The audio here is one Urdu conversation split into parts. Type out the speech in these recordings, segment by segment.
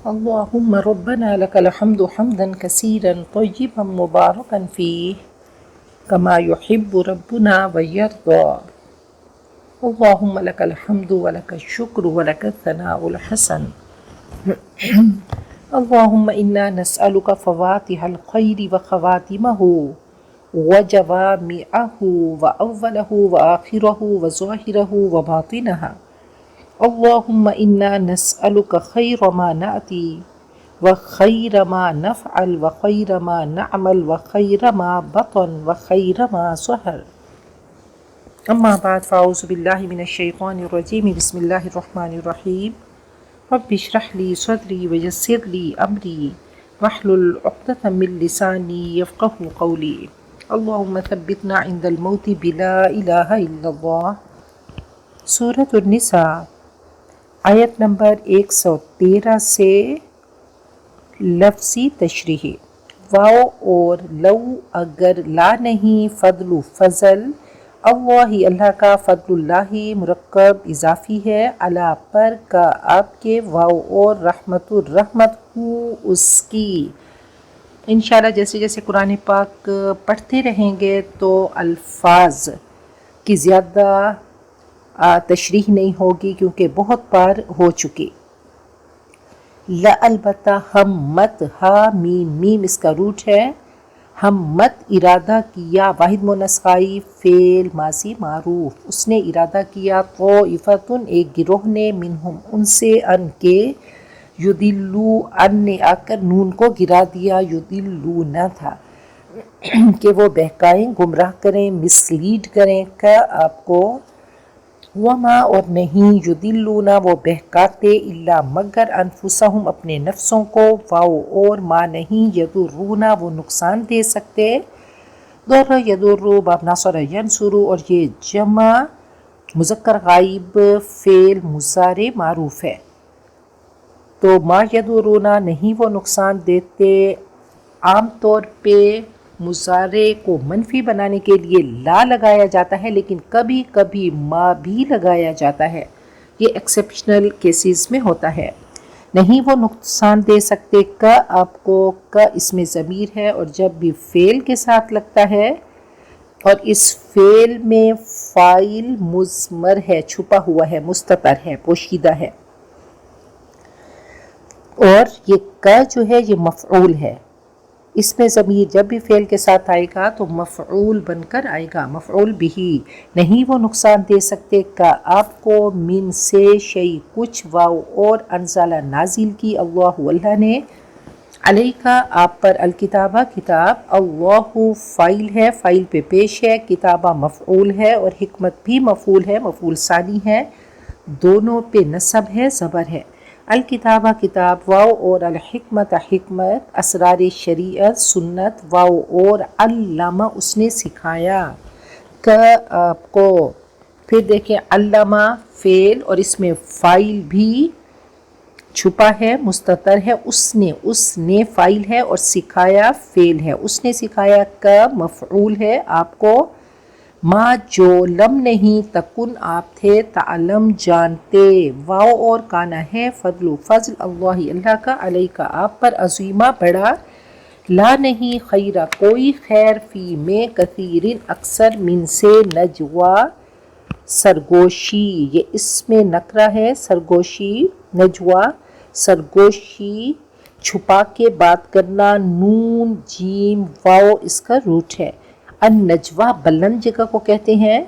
اللهم ربنا لك الحمد حمدا كثيرا طيبا مباركا فيه كما يحب ربنا ويرضى. اللهم لك الحمد ولك الشكر ولك الثناء الحسن. اللهم إنا نسألك فواتح الخير وخواتمه وجوامعه وأوله وآخره وظاهره وباطنه. اللهم إنا نسألك خير ما نأتي وخير ما نفعل وخير ما نعمل وخير ما بطن وخير ما ظهر. أما بعد فأعوذ بالله من الشيطان الرجيم. بسم الله الرحمن الرحيم. رب اشرح لي صدري ويسر لي أمري واحلل عقدة من لساني يفقه قولي. اللهم ثبتنا عند الموت بلا إله إلا الله. سورة النساء آیت نمبر 113 سے لفظی تشریح. واو اور لو اگر لا نہیں، فضل فضل، اللہ اللہ کا، فضل اللہ مرکب اضافی ہے، علی پر کا آپ کے، واو اور رحمت الرحمت ہو اس کی. انشاءاللہ جیسے جیسے قرآن پاک پڑھتے رہیں گے تو الفاظ کی زیادہ تشریح نہیں ہوگی کیونکہ بہت بار ہو چکی. البتہ ہم مت، ہا میم میم اس کا روٹ ہے، ہم مت ارادہ کیا، واحد مؤنث غائب، فعل ماضی معروف، اس نے ارادہ کیا، طائفتن ایک گروہ نے، منہم ان سے، ان کے، یدلو ان نے آ کر نون کو گرا دیا، یدلو نہ تھا کہ وہ بہکائیں، گمراہ کریں، مسلیڈ کریں، کا آپ کو، وما اور نہیں، یدلون وہ بہکاتے، الا مگر، انفسہم اپنے نفسوں کو، واو اور ما نہیں، یضرون وہ نقصان دے سکتے، ضر یضر باب ناصر ینصر، اور یہ جمع مذکر غائب فعل مضارع معروف ہے. تو ما یضرون نہیں وہ نقصان دیتے. عام طور پہ مضارع کو منفی بنانے کے لیے لا لگایا جاتا ہے، لیکن کبھی کبھی ما بھی لگایا جاتا ہے. یہ ایکسیپشنل کیسز میں ہوتا ہے. نہیں وہ نقصان دے سکتے، کا آپ کو، کا اس میں ضمیر ہے، اور جب بھی فعل کے ساتھ لگتا ہے اور اس فعل میں فاعل مضمر ہے، چھپا ہوا ہے، مستتر ہے، پوشیدہ ہے، اور یہ کا جو ہے یہ مفعول ہے. اس میں ضمیر جب بھی فعل کے ساتھ آئے گا تو مفعول بن کر آئے گا، مفعول بھی. نہیں وہ نقصان دے سکتے، کا آپ کو، من سے، شیء کچھ، واو اور انزل نازل کی، اللہ اللہ نے، علیکہ آپ پر، الکتابہ کتاب، اللہ فاعل ہے، فاعل پہ پیش ہے، کتابہ مفعول ہے، اور حکمت بھی مفعول ہے، مفعول ثانی ہے، دونوں پہ نصب ہے، زبر ہے. الکتابہ کتاب، واو اور الحکمت حکمت، اسرار شریعت سنت، واو اور علامہ اس نے سکھایا، کا آپ کو. پھر دیکھیں علامہ فعل اور اس میں فاعل بھی چھپا ہے، مستتر ہے، اس نے فاعل ہے، اور سکھایا فعل ہے، اس نے سکھایا، کا مفعول ہے آپ کو. ما جو لم نہیں، تکن آپ تھے، تعلم جانتے، واو اور کانا ہے، فضل فضل، اللہ اللہ کا، علیکہ آپ پر، عظیمہ بڑا، لا نہیں، خیرہ کوئی خیر، فی میں، کثیرن اکثر، من سے، نجوا سرگوشی، یہ اس میں نکرہ ہے، سرگوشی، نجوا سرگوشی، چھپا کے بات کرنا، نون جیم واو اس کا روٹ ہے. النجوہ بلند جگہ کو کہتے ہیں،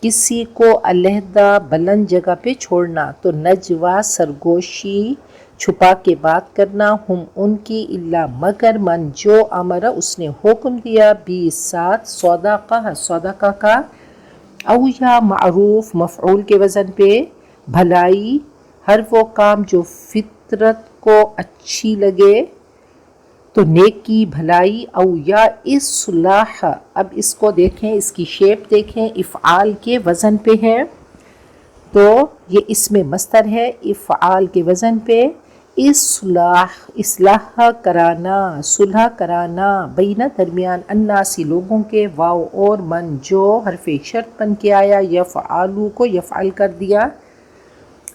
کسی کو علیحدہ بلند جگہ پہ چھوڑنا، تو نجوہ سرگوشی، چھپا کے بات کرنا، ہم ان کی، الا مگر، من جو، امر اس نے حکم دیا، بھی ساتھ، صدقہ صدقہ کا، او یا معروف مفعول کے وزن پہ، بھلائی، ہر وہ کام جو فطرت کو اچھی لگے، تو نیکی بھلائی، او یا اصلاح. اب اس کو دیکھیں، اس کی شیپ دیکھیں، افعال کے وزن پہ ہے، تو یہ اس میں مصدر ہے، افعال کے وزن پہ، اصلاح اصلاح کرانا، صلح کرانا، بین درمیان، الناس لوگوں کے، واو اور من جو حرف شرط بن کے آیا، یفعلو کو یفعل کر دیا،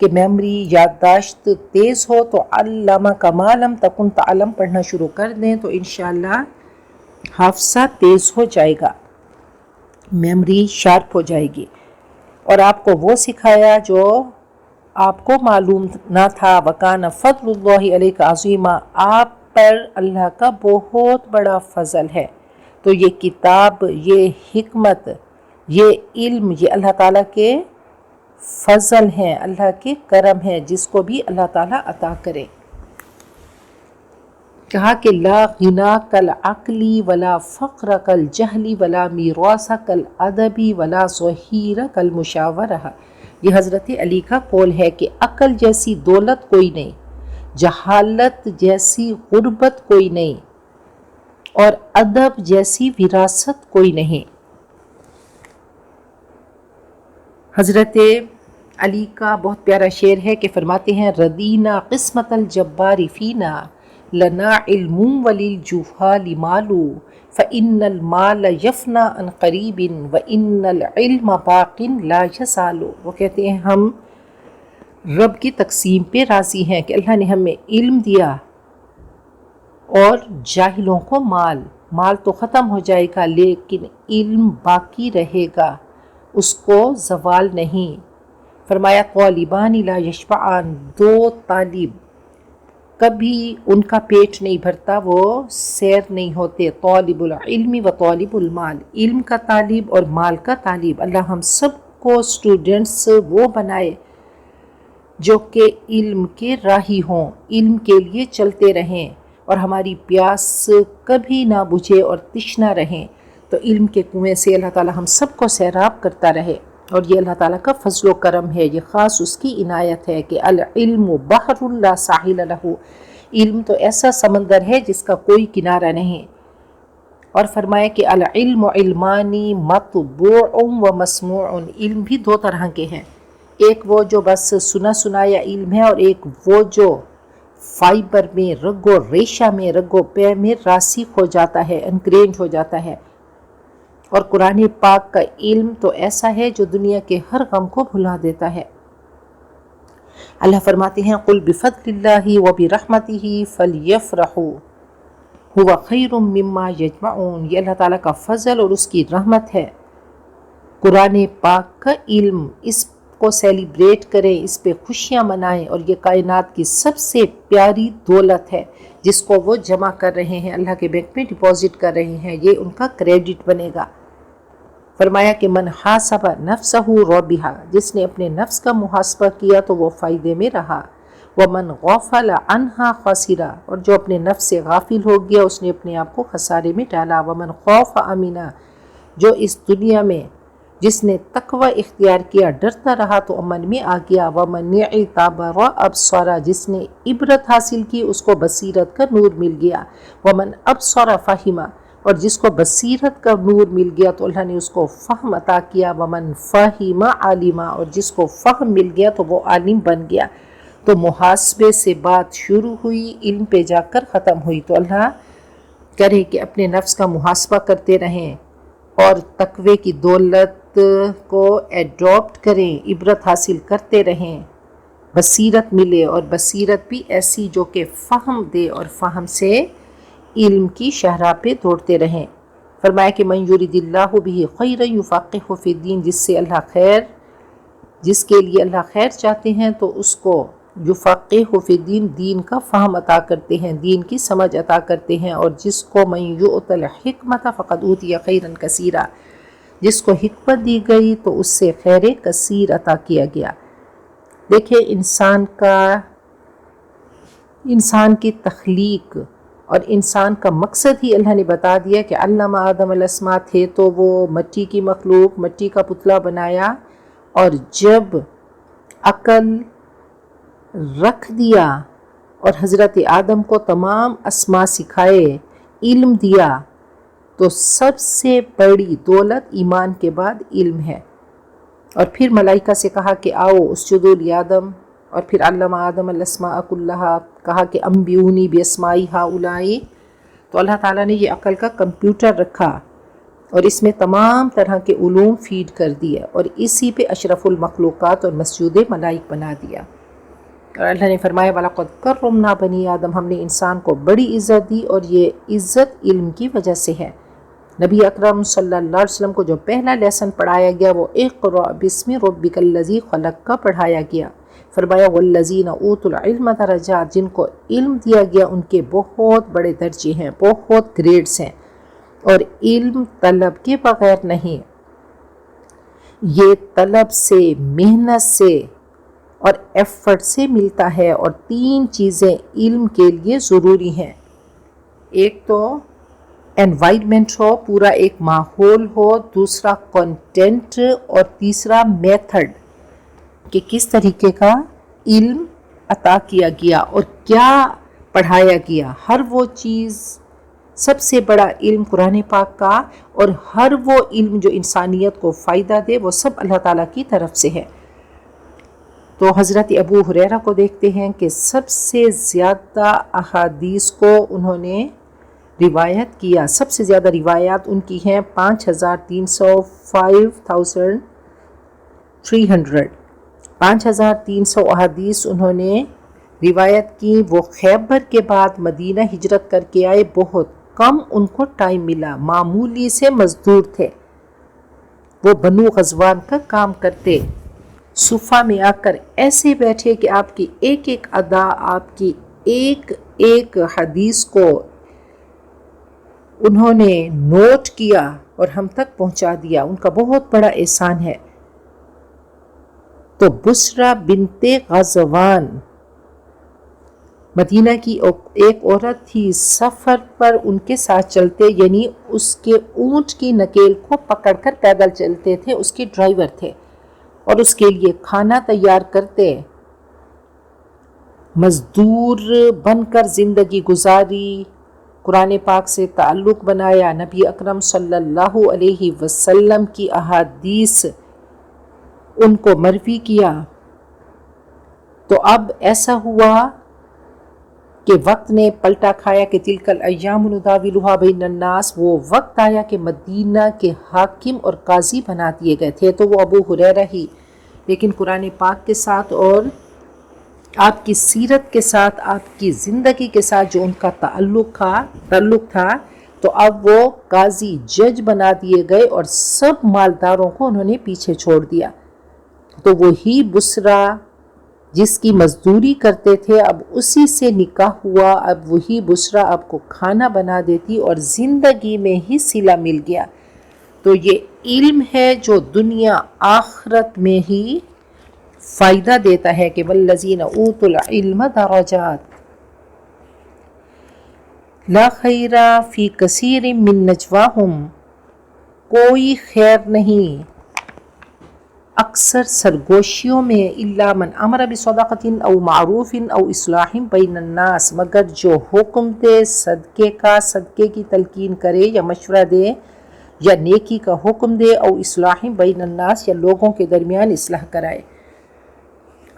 کہ میموری یادداشت تیز ہو تو علامہ کا ما لم تکن تعلم پڑھنا شروع کر دیں تو انشاءاللہ حافظہ تیز ہو جائے گا، میموری شارپ ہو جائے گی۔ اور آپ کو وہ سکھایا جو آپ کو معلوم نہ تھا، وَكَانَ فَضْلُ اللَّهِ عَلَيْكَ عَظِيمًا، آپ پر اللہ کا بہت بڑا فضل ہے۔ تو یہ کتاب، یہ حکمت، یہ علم، یہ اللہ تعالیٰ کے فضل ہیں، اللہ کے کرم ہیں، جس کو بھی اللہ تعالیٰ عطا کرے۔ کہا کہ لا غنا کالعقل ولا فقر کالجہل ولا میراث کالادب ولا ظہیر کالمشاورہ۔ یہ حضرت علی کا قول ہے کہ عقل جیسی دولت کوئی نہیں، جہالت جیسی غربت کوئی نہیں، اور ادب جیسی وراثت کوئی نہیں۔ حضرت علی کا بہت پیارا شعر ہے کہ فرماتے ہیں ردینا قسمت الجبار فینا لنا علم وللجہال مال فإن المال یفنا عن قریب وإن العلم باق لا یزال۔ وہ کہتے ہیں ہم رب کی تقسیم پہ راضی ہیں کہ اللہ نے ہمیں علم دیا اور جاہلوں کو مال تو ختم ہو جائے گا لیکن علم باقی رہے گا، اس کو زوال نہیں۔ فرمایا طالبان لا یشبعان، دو طالب کبھی ان کا پیٹ نہیں بھرتا، وہ سیر نہیں ہوتے، طالب العلم و طالب المال، علم کا طالب اور مال کا طالب۔ اللہ ہم سب کو اسٹوڈنٹس وہ بنائے جو کہ علم کے راہی ہوں، علم کے لیے چلتے رہیں اور ہماری پیاس کبھی نہ بجھے اور تشنا رہیں۔ تو علم کے کنویں سے اللہ تعالی ہم سب کو سیراب کرتا رہے، اور یہ اللہ تعالیٰ کا فضل و کرم ہے، یہ خاص اس کی عنایت ہے کہ العلم بحر لا ساحل لہ، علم تو ایسا سمندر ہے جس کا کوئی کنارہ نہیں۔ اور فرمایا کہ العلم علمانی مطبوع و مسموع، علم بھی دو طرح کے ہیں، ایک وہ جو بس سنا سنایا علم ہے، اور ایک وہ جو فائبر میں، رگ و ریشہ میں، رگ و پے میں راسخ ہو جاتا ہے، انگرینڈ ہو جاتا ہے۔ اور قرآن پاک کا علم تو ایسا ہے جو دنیا کے ہر غم کو بھلا دیتا ہے۔ اللہ فرماتے ہیں قُلْ بِفَضْلِ اللَّهِ وَبِرَحْمَتِهِ فَلْيَفْرَحُوا هُوَ خَيْرٌ مِّمَّا يَجْمَعُونَ، یہ اللہ تعالیٰ کا فضل اور اس کی رحمت ہے۔ قرآن پاک کا علم، اس کو سیلیبریٹ کریں، اس پہ خوشیاں منائیں، اور یہ کائنات کی سب سے پیاری دولت ہے جس کو وہ جمع کر رہے ہیں، اللہ کے بینک میں ڈپازٹ کر رہے ہیں، یہ ان کا کریڈٹ بنے گا۔ فرمایا کہ من حاسب نفسہ ربحا، جس نے اپنے نفس کا محاسبہ کیا تو وہ فائدے میں رہا، ومن غفل عنہا خسرا، اور جو اپنے نفس سے غافل ہو گیا اس نے اپنے آپ کو خسارے میں ڈالا، ومن خوف امنا، جو اس دنیا میں جس نے تقوی اختیار کیا ڈرتا رہا تو امن میں آ گیا، ومن اعتبر ابصر، جس نے عبرت حاصل کی اس کو بصیرت کا نور مل گیا، ومن ابصر فہما، اور جس کو بصیرت کا نور مل گیا تو اللہ نے اس کو فہم عطا کیا، ومن فہم عالما، اور جس کو فہم مل گیا تو وہ عالم بن گیا۔ تو محاسبے سے بات شروع ہوئی، علم پہ جا کر ختم ہوئی۔ تو اللہ کرے کہ اپنے نفس کا محاسبہ کرتے رہیں اور تقوی کی دولت کو ایڈاپٹ کریں، عبرت حاصل کرتے رہیں، بصیرت ملے، اور بصیرت بھی ایسی جو کہ فہم دے، اور فہم سے علم کی شاہراہ پہ دوڑتے رہیں۔ فرمایا کہ من یرید اللہ بہ خیرا یفقہہ فی الدین، جس کے لیے اللہ خیر چاہتے ہیں تو اس کو یفقہہ فی الدین، دین کا فہم عطا کرتے ہیں، دین کی سمجھ عطا کرتے ہیں، اور جس کو من یؤت الحکمۃ فقد اوتی خیرا کثیرا، جس کو حکمت دی گئی تو اس سے خیر کثیر عطا کیا گیا۔ دیکھیں انسان کی تخلیق اور انسان کا مقصد ہی اللہ نے بتا دیا کہ علم آدم الاسماء، تھے تو وہ مٹی کی مخلوق، مٹی کا پتلا بنایا، اور جب عقل رکھ دیا اور حضرت آدم کو تمام اسماء سکھائے، علم دیا، تو سب سے بڑی دولت ایمان کے بعد علم ہے۔ اور پھر ملائکہ سے کہا کہ آؤ اسجدوا لآدم، اور پھر علم آدم الاسماء کلہا، کہا کہ انبئونی باسماء ہؤلاء۔ تو اللہ تعالیٰ نے یہ عقل کا کمپیوٹر رکھا، اور اس میں تمام طرح کے علوم فیڈ کر دیے اور اسی پہ اشرف المخلوقات اور مسجود ملائک بنا دیا۔ اور اللہ نے فرمایا وَلَقَدْ كَرَّمْنَا بَنِي آدم، ہم نے انسان کو بڑی عزت دی اور یہ عزت علم کی وجہ سے ہے۔ نبی اکرم صلی اللہ علیہ وسلم کو جو پہلا لیسن پڑھایا گیا وہ اقرأ بسم ربک الذی خلق کا پڑھایا گیا۔ فرمایا والذین اوتوا العلم درجات، جن کو علم دیا گیا ان کے بہت بڑے درجے ہیں، بہت گریڈز ہیں، اور علم طلب کے بغیر نہیں، یہ طلب سے، محنت سے اور ایفرٹ سے ملتا ہے، اور 3 چیزیں علم کے لیے ضروری ہیں۔ ایک تو انوائرمنٹ ہو، پورا ایک ماحول ہو، دوسرا کنٹینٹ، اور تیسرا میتھڈ کہ کس طریقے کا علم عطا کیا گیا اور کیا پڑھایا گیا۔ ہر وہ چیز، سب سے بڑا علم قرآن پاک کا، اور ہر وہ علم جو انسانیت کو فائدہ دے وہ سب اللہ تعالیٰ کی طرف سے ہے۔ تو حضرت ابو ہریرہ کو دیکھتے ہیں کہ سب سے زیادہ احادیث کو انہوں نے روایت کیا، سب سے زیادہ روایات ان کی ہیں 5300 احادیث انہوں نے روایت کی۔ وہ خیبر کے بعد مدینہ ہجرت کر کے آئے، بہت کم ان کو ٹائم ملا، معمولی سے مزدور تھے، وہ بنو غزوان کا کام کرتے، صفہ میں آ کر ایسے بیٹھے کہ آپ کی ایک ایک ادا، آپ کی ایک ایک حدیث کو انہوں نے نوٹ کیا اور ہم تک پہنچا دیا، ان کا بہت بڑا احسان ہے۔ تو بسرا بنت غزوان مدینہ کی ایک عورت تھی، سفر پر ان کے ساتھ چلتے، یعنی اس کے اونٹ کی نکیل کو پکڑ کر پیدل چلتے تھے، اس کے ڈرائیور تھے، اور اس کے لیے کھانا تیار کرتے، مزدور بن کر زندگی گزاری، قرآن پاک سے تعلق بنایا، نبی اکرم صلی اللہ علیہ وسلم کی احادیث ان کو مروی کیا۔ تو اب ایسا ہوا کہ وقت نے پلٹا کھایا کہ تلک الایام نداولها بین الناس، وہ وقت آیا کہ مدینہ کے حاکم اور قاضی بنا دیے گئے تھے، تو وہ ابو ہریرہ ہی، لیکن قرآن پاک کے ساتھ اور آپ کی سیرت کے ساتھ، آپ کی زندگی کے ساتھ جو ان کا تعلق تھا، تو اب وہ قاضی جج بنا دیے گئے اور سب مالداروں کو انہوں نے پیچھے چھوڑ دیا۔ تو وہی بسرا جس کی مزدوری کرتے تھے، اب اسی سے نکاح ہوا، اب وہی بسرا آپ کو کھانا بنا دیتی اور زندگی میں ہی صلہ مل گیا۔ تو یہ علم ہے جو دنیا آخرت میں ہی فائدہ دیتا ہے کہ والذین اوتوا العلم درجات، لا خیر فی کثیر من نجواہم، کوئی خیر نہیں اکثر سرگوشیوں میں، الا من امر بصدقۃ او معروف او اصلاح بین الناس، مگر جو حکم دے صدقے کا، صدقے کی تلقین کرے یا مشورہ دے یا نیکی کا حکم دے، او اصلاح بین الناس، یا لوگوں کے درمیان اصلاح کرائے۔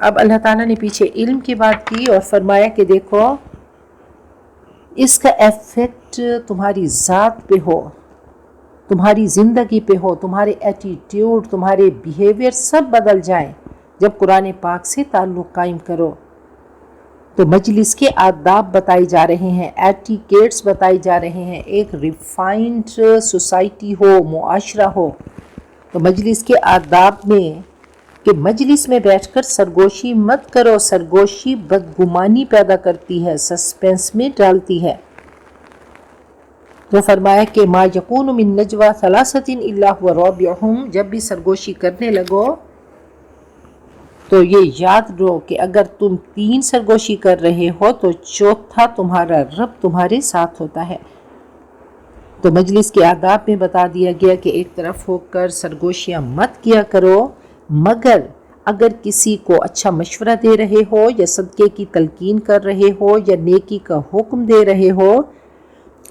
اب اللہ تعالیٰ نے پیچھے علم کی بات کی اور فرمایا کہ دیکھو اس کا ایفیکٹ تمہاری ذات پہ ہو، تمہاری زندگی پہ ہو، تمہارے ایٹیٹیوڈ، تمہارے بیہیویئر سب بدل جائیں جب قرآن پاک سے تعلق قائم کرو۔ تو مجلس کے آداب بتائے جا رہے ہیں، ایٹیکیٹس بتائے جا رہے ہیں، ایک ریفائنڈ سوسائٹی ہو، معاشرہ ہو۔ تو مجلس کے آداب میں کہ مجلس میں بیٹھ کر سرگوشی مت کرو، سرگوشی بدگمانی پیدا کرتی ہے، سسپینس میں ڈالتی ہے۔ تو فرمایا کہ ما یکون من نجوى ثلاثۃ الا هو رابعهم، جب بھی سرگوشی کرنے لگو تو یہ یاد رہو کہ اگر تم 3 سرگوشی کر رہے ہو تو چوتھا تمہارا رب تمہارے ساتھ ہوتا ہے۔ تو مجلس کے آداب میں بتا دیا گیا کہ ایک طرف ہو کر سرگوشیاں مت کیا کرو، مگر اگر کسی کو اچھا مشورہ دے رہے ہو یا صدقے کی تلقین کر رہے ہو یا نیکی کا حکم دے رہے ہو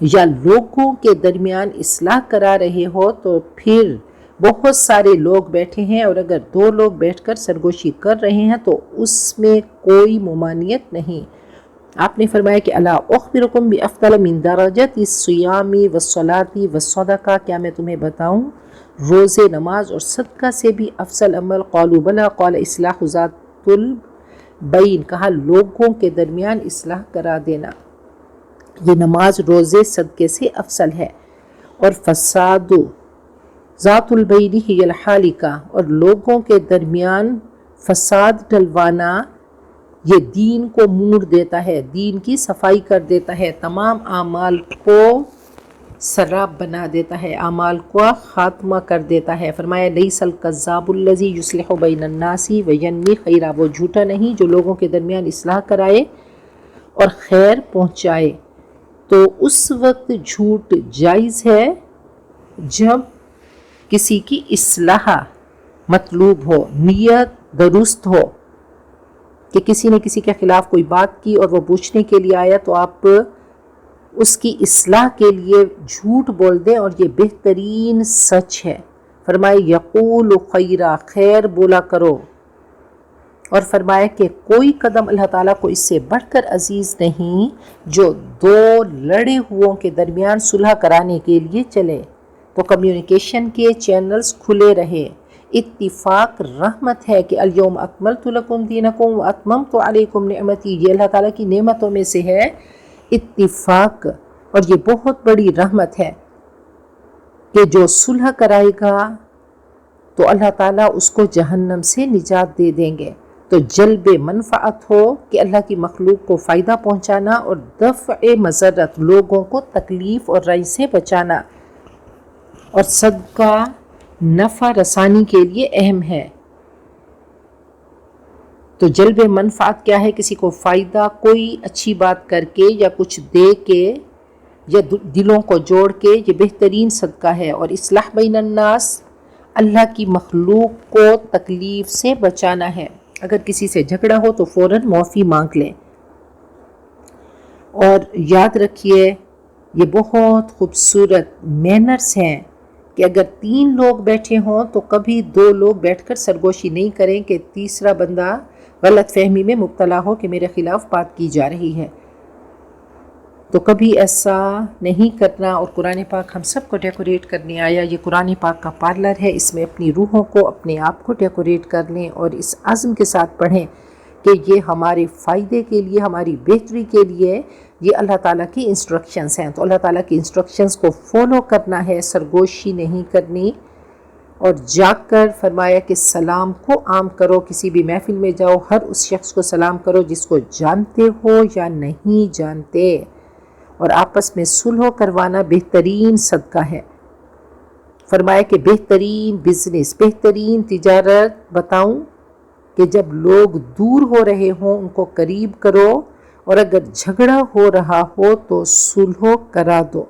یا لوگوں کے درمیان اصلاح کرا رہے ہو، تو پھر بہت سارے لوگ بیٹھے ہیں اور اگر 2 لوگ بیٹھ کر سرگوشی کر رہے ہیں تو اس میں کوئی ممانعت نہیں، آپ نے فرمایا کہ الا اخبرکم بافضل من درجات الصیام والصلاۃ والصدقہ، کیا میں تمہیں بتاؤں روزے، نماز اور صدقہ سے بھی افضل عمل؟ قالوا بلا، قال اصلاح ذات البین، کہا لوگوں کے درمیان اصلاح کرا دینا، یہ نماز روزے صدقے سے افضل ہے۔ اور فساد ذات البین ہی الحالکہ، اور لوگوں کے درمیان فساد ڈلوانا یہ دین کو موڑ دیتا ہے، دین کی صفائی کر دیتا ہے، تمام اعمال کو سراب بنا دیتا ہے، اعمال کو خاتمہ کر دیتا ہے۔ فرمایا لیس الکذاب الذی یصلح بین الناس وینمی خیرا، وہ جھوٹا نہیں جو لوگوں کے درمیان اصلاح کرائے اور خیر پہنچائے۔ تو اس وقت جھوٹ جائز ہے جب کسی کی اصلاح مطلوب ہو، نیت درست ہو، کہ کسی نے کسی کے خلاف کوئی بات کی اور وہ پوچھنے کے لیے آیا تو آپ اس کی اصلاح کے لیے جھوٹ بول دیں، اور یہ بہترین سچ ہے۔ فرمائے یقول خیرا، خیر بولا کرو، اور فرمایا کہ کوئی قدم اللہ تعالیٰ کو اس سے بڑھ کر عزیز نہیں جو دو لڑے ہوئوں کے درمیان صلح کرانے کے لیے چلے۔ تو کمیونیکیشن کے چینلز کھلے رہے۔ اتفاق رحمت ہے کہ الیوم اکملت لکم دینکم واتممت علیکم نعمتی، یہ اللہ تعالیٰ کی نعمتوں میں سے ہے اتفاق، اور یہ بہت بڑی رحمت ہے کہ جو صلح کرائے گا تو اللہ تعالیٰ اس کو جہنم سے نجات دے دیں گے۔ تو جلب منفعت ہو کہ اللہ کی مخلوق کو فائدہ پہنچانا، اور دفع مضرت لوگوں کو تکلیف اور رنج سے بچانا، اور صدقہ نفع رسانی کے لیے اہم ہے۔ تو جلب منفعت کیا ہے؟ کسی کو فائدہ کوئی اچھی بات کر کے یا کچھ دے کے یا دلوں کو جوڑ کے، یہ بہترین صدقہ ہے۔ اور اصلاح بین الناس، اللہ کی مخلوق کو تکلیف سے بچانا ہے۔ اگر کسی سے جھگڑا ہو تو فوراً معافی مانگ لیں، اور یاد رکھیے یہ بہت خوبصورت مینرز ہیں کہ اگر 3 لوگ بیٹھے ہوں تو کبھی 2 لوگ بیٹھ کر سرگوشی نہیں کریں کہ تیسرا بندہ غلط فہمی میں مبتلا ہو کہ میرے خلاف بات کی جا رہی ہے، تو کبھی ایسا نہیں کرنا۔ اور قرآن پاک ہم سب کو ڈیکوریٹ کرنے آیا، یہ قرآن پاک کا پارلر ہے، اس میں اپنی روحوں کو، اپنے آپ کو ڈیکوریٹ کر لیں، اور اس عزم کے ساتھ پڑھیں کہ یہ ہمارے فائدے کے لیے، ہماری بہتری کے لیے یہ اللہ تعالیٰ کی انسٹرکشنز ہیں۔ تو اللہ تعالیٰ کی انسٹرکشنز کو فالو کرنا ہے، سرگوشی نہیں کرنی۔ اور جاگ کر فرمایا کہ سلام کو عام کرو، کسی بھی محفل میں جاؤ ہر اس شخص کو سلام کرو جس کو جانتے ہو یا نہیں جانتے، اور آپس میں صلح کروانا بہترین صدقہ ہے۔ فرمایا کہ بہترین بزنس، بہترین تجارت بتاؤں کہ جب لوگ دور ہو رہے ہوں ان کو قریب کرو، اور اگر جھگڑا ہو رہا ہو تو صلح کرا دو۔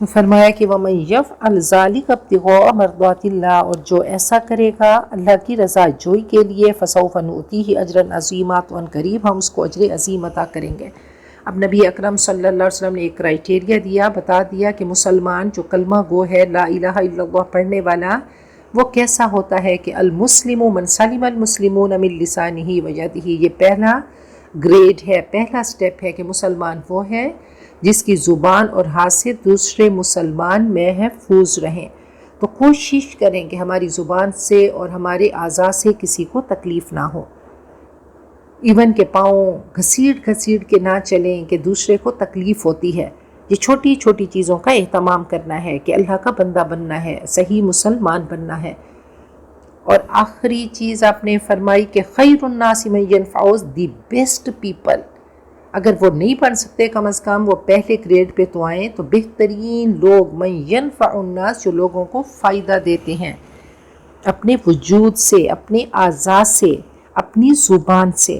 تو فرمایا کہ وَمَن يَفْعَلْ ذَلِكَ ابْتِغَاءَ مَرْضَاتِ اللَّهِ، اور جو ایسا کرے گا اللہ کی رضا جوئی کے لیے، فَسَوْفَ نُؤْتِيهِ أَجْرًا عَظِيمًا، تو ان قریب ہم اس کو اجر عظیم عطا کریں گے۔ اب نبی اکرم صلی اللہ علیہ وسلم نے ایک کرائٹیریا دیا، بتا دیا کہ مسلمان جو کلمہ گو ہے، لا الہ الا اللہ پڑھنے والا، وہ کیسا ہوتا ہے کہ المسلم من سلم المسلمون من لسانہ ویدہ، یہ پہلا گریڈ ہے، پہلا سٹیپ ہے کہ مسلمان وہ ہے جس کی زبان اور ہاتھ سے دوسرے مسلمان محفوظ رہیں۔ تو کوشش کریں کہ ہماری زبان سے اور ہمارے اعضاء سے کسی کو تکلیف نہ ہو، ایون کہ پاؤں گھسیٹ گھسیٹ کے نہ چلیں کہ دوسرے کو تکلیف ہوتی ہے۔ یہ چھوٹی چھوٹی چیزوں کا اہتمام کرنا ہے کہ اللہ کا بندہ بننا ہے، صحیح مسلمان بننا ہے۔ اور آخری چیز آپ نے فرمائی کہ خیر الناس من ینفع، دی بیسٹ پیپل، اگر وہ نہیں پڑھ سکتے کم از کم وہ پہلے گریڈ پہ تو آئیں، تو بہترین لوگ من ینفع الناس، جو لوگوں کو فائدہ دیتے ہیں اپنے وجود سے، اپنے اعضاء سے، اپنی زبان سے۔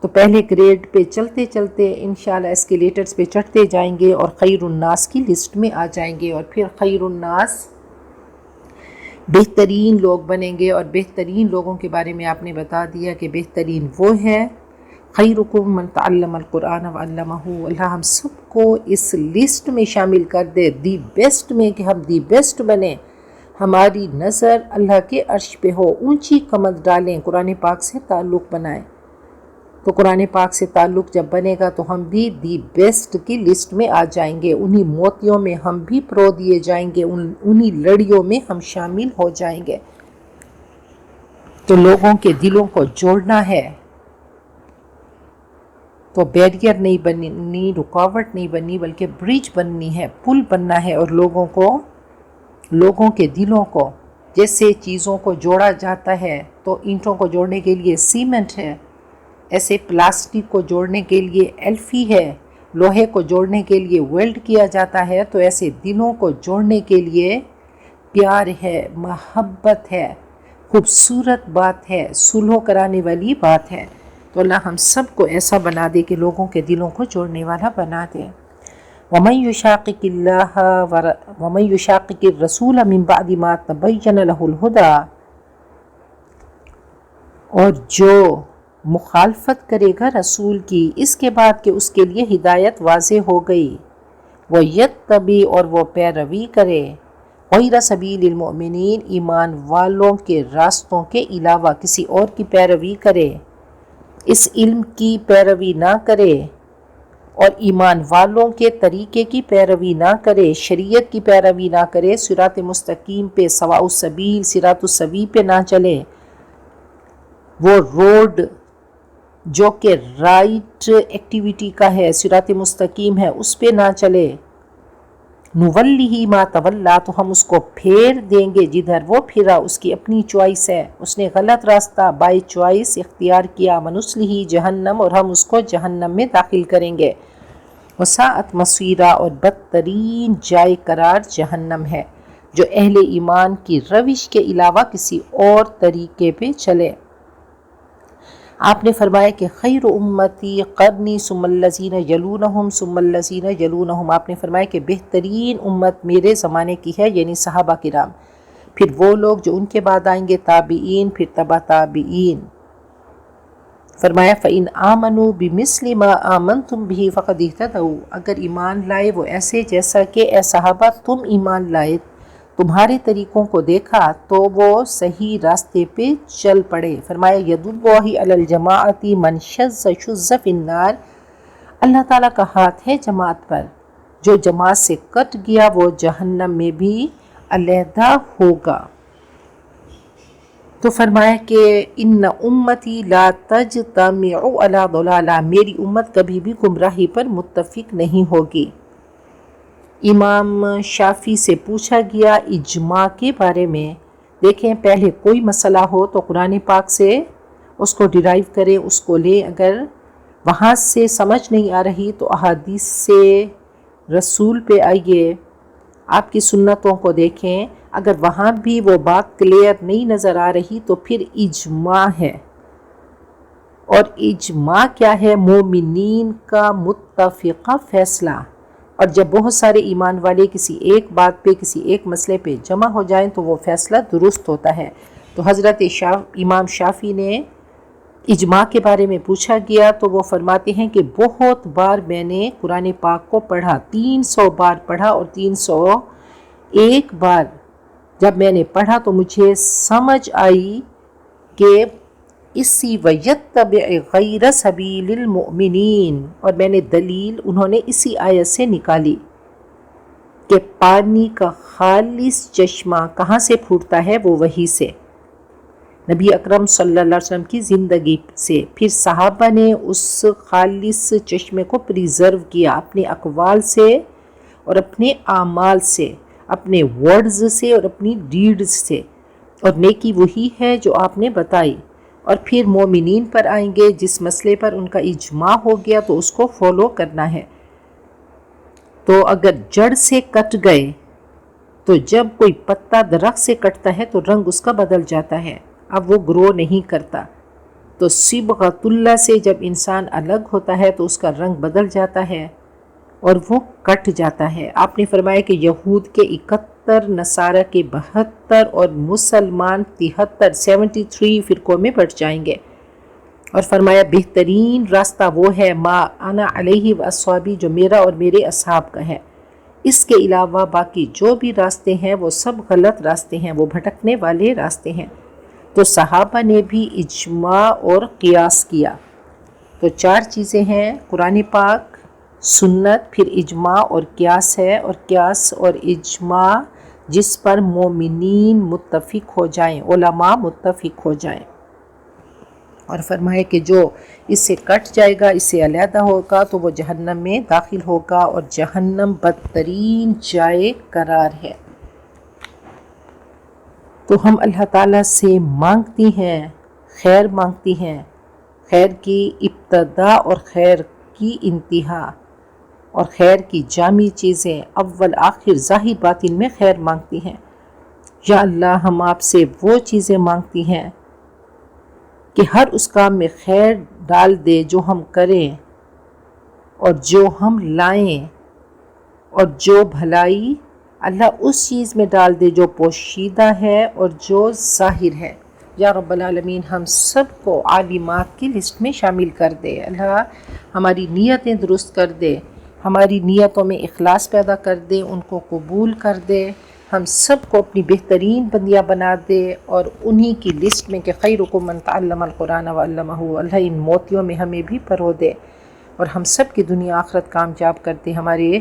تو پہلے گریڈ پہ چلتے چلتے انشاءاللہ ایسکیلیٹرز پہ چڑھتے جائیں گے اور خیر الناس کی لسٹ میں آ جائیں گے، اور پھر خیر الناس بہترین لوگ بنیں گے۔ اور بہترین لوگوں کے بارے میں آپ نے بتا دیا کہ بہترین وہ ہے خیرکم من تعلم القرآن وعلمہ۔ اللہ ہم سب کو اس لسٹ میں شامل کر دے، دی بیسٹ میں، کہ ہم دی بیسٹ بنیں، ہماری نظر اللہ کے عرش پہ ہو، اونچی کمر ڈالیں، قرآن پاک سے تعلق بنائیں۔ تو قرآن پاک سے تعلق جب بنے گا تو ہم بھی دی بیسٹ کی لسٹ میں آ جائیں گے، انہی موتیوں میں ہم بھی پرو دیے جائیں گے، انہی لڑیوں میں ہم شامل ہو جائیں گے۔ تو لوگوں کے دلوں کو جوڑنا ہے، تو بیریئر نہیں بننی، رکاوٹ نہیں بننی، بلکہ برج بننی ہے، پل بننا ہے، اور لوگوں کے دلوں کو جیسے چیزوں کو جوڑا جاتا ہے تو اینٹوں کو جوڑنے کے لیے سیمنٹ ہے، ایسے پلاسٹک کو جوڑنے کے لیے ایلفی ہے، لوہے کو جوڑنے کے لیے ویلڈ کیا جاتا ہے، تو ایسے دلوں کو جوڑنے کے لیے پیار ہے، محبت ہے، خوبصورت بات ہے، صلح کرانے والی بات ہے۔ تو اللہ ہم سب کو ایسا بنا دے کہ لوگوں کے دلوں کو جوڑنے والا بنا دے۔ وَمَن يُشَاقِقِ اللَّهَ وَمَن يُشَاقِقِ الرَّسُولَ مِن بَعْدِ مَا تَبَيَّنَ لَهُ الْهُدَىٰ، اور جو مخالفت کرے گا رسول کی اس کے بعد کہ اس کے لیے ہدایت واضح ہو گئی، وَيَتَّبِعْ، اور وہ پیروی کرے، غَيْرَ سَبِيلِ الْمُؤْمِنِينَ، ایمان والوں کے راستوں کے علاوہ کسی اور کی پیروی کرے، اس علم کی پیروی نہ کرے اور ایمان والوں کے طریقے کی پیروی نہ کرے، شریعت کی پیروی نہ کرے، صراط مستقیم پہ، سواء السبیل، صراط السوی پہ نہ چلے، وہ روڈ جو کہ رائٹ ایکٹیویٹی کا ہے، صراط مستقیم ہے، اس پہ نہ چلے، نُوَلِّهِ مَا تَوَلَّىٰ، تو ہم اس کو پھیر دیں گے جدھر وہ پھرا، اس کی اپنی چوائس ہے، اس نے غلط راستہ بائی چوائس اختیار کیا، وَنُصْلِهِ جہنم، اور ہم اس کو جہنم میں داخل کریں گے، وَسَاءَتْ مَصِيرًا، اور بدترین جائے قرار جہنم ہے جو اہل ایمان کی روش کے علاوہ کسی اور طریقے پہ چلے۔ آپ نے فرمایا کہ خیر امتی قرنی ثم الذین یلونہم ثم الذین یلونہم، آپ نے فرمایا کہ بہترین امت میرے زمانے کی ہے، یعنی صحابہ کرام، پھر وہ لوگ جو ان کے بعد آئیں گے، تابعین، پھر تبع تابعین۔ فرمایا فَإِنْ آمَنُوا بِمِثْلِ مَا آمَنْتُمْ بِهِ فَقَدْ اهْتَدَوْا، اگر ایمان لائے وہ ایسے جیسا کہ اے صحابہ تم ایمان لائے، تمہارے طریقوں کو دیکھا تو وہ صحیح راستے پہ چل پڑے۔ فرمایا ید اللہ علی الجماعۃ من شذ شذ فی النار، اللہ تعالیٰ کا ہاتھ ہے جماعت پر، جو جماعت سے کٹ گیا وہ جہنم میں بھی علیحدہ ہوگا۔ تو فرمایا کہ ان امتی لا تجتمع علی ضلالہ، میری امت کبھی بھی گمراہی پر متفق نہیں ہوگی۔ امام شافعی سے پوچھا گیا اجماع کے بارے میں، دیکھیں پہلے کوئی مسئلہ ہو تو قرآن پاک سے اس کو ڈیرائیو کریں، اس کو لیں، اگر وہاں سے سمجھ نہیں آ رہی تو احادیث سے رسول پہ آئیے، آپ کی سنتوں کو دیکھیں، اگر وہاں بھی وہ بات کلیئر نہیں نظر آ رہی تو پھر اجماع ہے، اور اجماع کیا ہے؟ مومنین کا متفقہ فیصلہ، اور جب بہت سارے ایمان والے کسی ایک بات پہ، کسی ایک مسئلے پہ جمع ہو جائیں تو وہ فیصلہ درست ہوتا ہے۔ تو حضرت امام شافعی نے اجماع کے بارے میں پوچھا گیا تو وہ فرماتے ہیں کہ بہت بار میں نے قرآن پاک کو پڑھا، 300 بار پڑھا، اور 301 بار جب میں نے پڑھا تو مجھے سمجھ آئی کہ اسی وَيَتَّبِعْ غَيْرَ سَبِيلِ الْمُؤْمِنِينَ، اور میں نے دلیل انہوں نے اسی آیت سے نکالی کہ پانی کا خالص چشمہ کہاں سے پھوٹتا ہے؟ وہ وحی سے، نبی اکرم صلی اللہ علیہ وسلم کی زندگی سے، پھر صحابہ نے اس خالص چشمے کو پریزرو کیا اپنے اقوال سے اور اپنے اعمال سے، اپنے ورڈز سے اور اپنی ڈیڈز سے، اور نیکی وہی ہے جو آپ نے بتائی۔ اور پھر مومنین پر آئیں گے، جس مسئلے پر ان کا اجماع ہو گیا تو اس کو فالو کرنا ہے۔ تو اگر جڑ سے کٹ گئے تو جب کوئی پتا درخت سے کٹتا ہے تو رنگ اس کا بدل جاتا ہے، اب وہ گرو نہیں کرتا۔ تو صبغۃ اللہ سے جب انسان الگ ہوتا ہے تو اس کا رنگ بدل جاتا ہے اور وہ کٹ جاتا ہے۔ آپ نے فرمایا کہ یہود کے 71، نصارہ کے 72 اور مسلمان 73، 73 فرقوں میں بٹ جائیں گے، اور فرمایا بہترین راستہ وہ ہے ما انا علیہ واصحابی، جو میرا اور میرے اصحاب کا ہے، اس کے علاوہ باقی جو بھی راستے ہیں وہ سب غلط راستے ہیں، وہ بھٹکنے والے راستے ہیں۔ تو صحابہ نے بھی اجماع اور قیاس کیا۔ تو 4 چیزیں ہیں، قرآن پاک، سنت، پھر اجماع اور قیاس ہے، اور قیاس اور اجماع جس پر مومنین متفق ہو جائیں، علماء متفق ہو جائیں۔ اور فرمائے کہ جو اس سے کٹ جائے گا، اس سے علیحدہ ہوگا تو وہ جہنم میں داخل ہوگا، اور جہنم بدترین جائے قرار ہے۔ تو ہم اللہ تعالیٰ سے مانگتی ہیں، خیر مانگتی ہیں، خیر کی ابتدا اور خیر کی انتہا، اور خیر کی جامع چیزیں اول آخر ظاہر باطن میں خیر مانگتی ہیں۔ یا اللہ، ہم آپ سے وہ چیزیں مانگتی ہیں کہ ہر اس کام میں خیر ڈال دے جو ہم کریں اور جو ہم لائیں، اور جو بھلائی اللہ اس چیز میں ڈال دے جو پوشیدہ ہے اور جو ظاہر ہے۔ یا رب العالمین، ہم سب کو عالمات کی لسٹ میں شامل کر دے۔ اللہ ہماری نیتیں درست کر دے، ہماری نیتوں میں اخلاص پیدا کر دے، ان کو قبول کر دے، ہم سب کو اپنی بہترین بندیاں بنا دے، اور انہی کی لسٹ میں کہ خیرکم من تعلم القرآن وعلمہ۔ اللہ ان موتیوں میں ہمیں بھی پرو دے، اور ہم سب کی دنیا آخرت کامیاب کرتے، ہمارے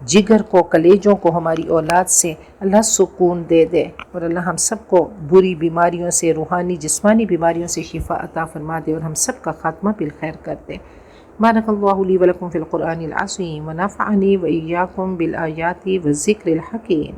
جگر کو، کلیجوں کو، ہماری اولاد سے اللہ سکون دے دے، اور اللہ ہم سب کو بری بیماریوں سے، روحانی جسمانی بیماریوں سے شفا عطا فرما دے، اور ہم سب کا خاتمہ بالخیر کر دے۔ بارک اللہ لی ولکم فی القرآن العظیم ونفعنی وإیاکم بالآیات والذکر الحکیم۔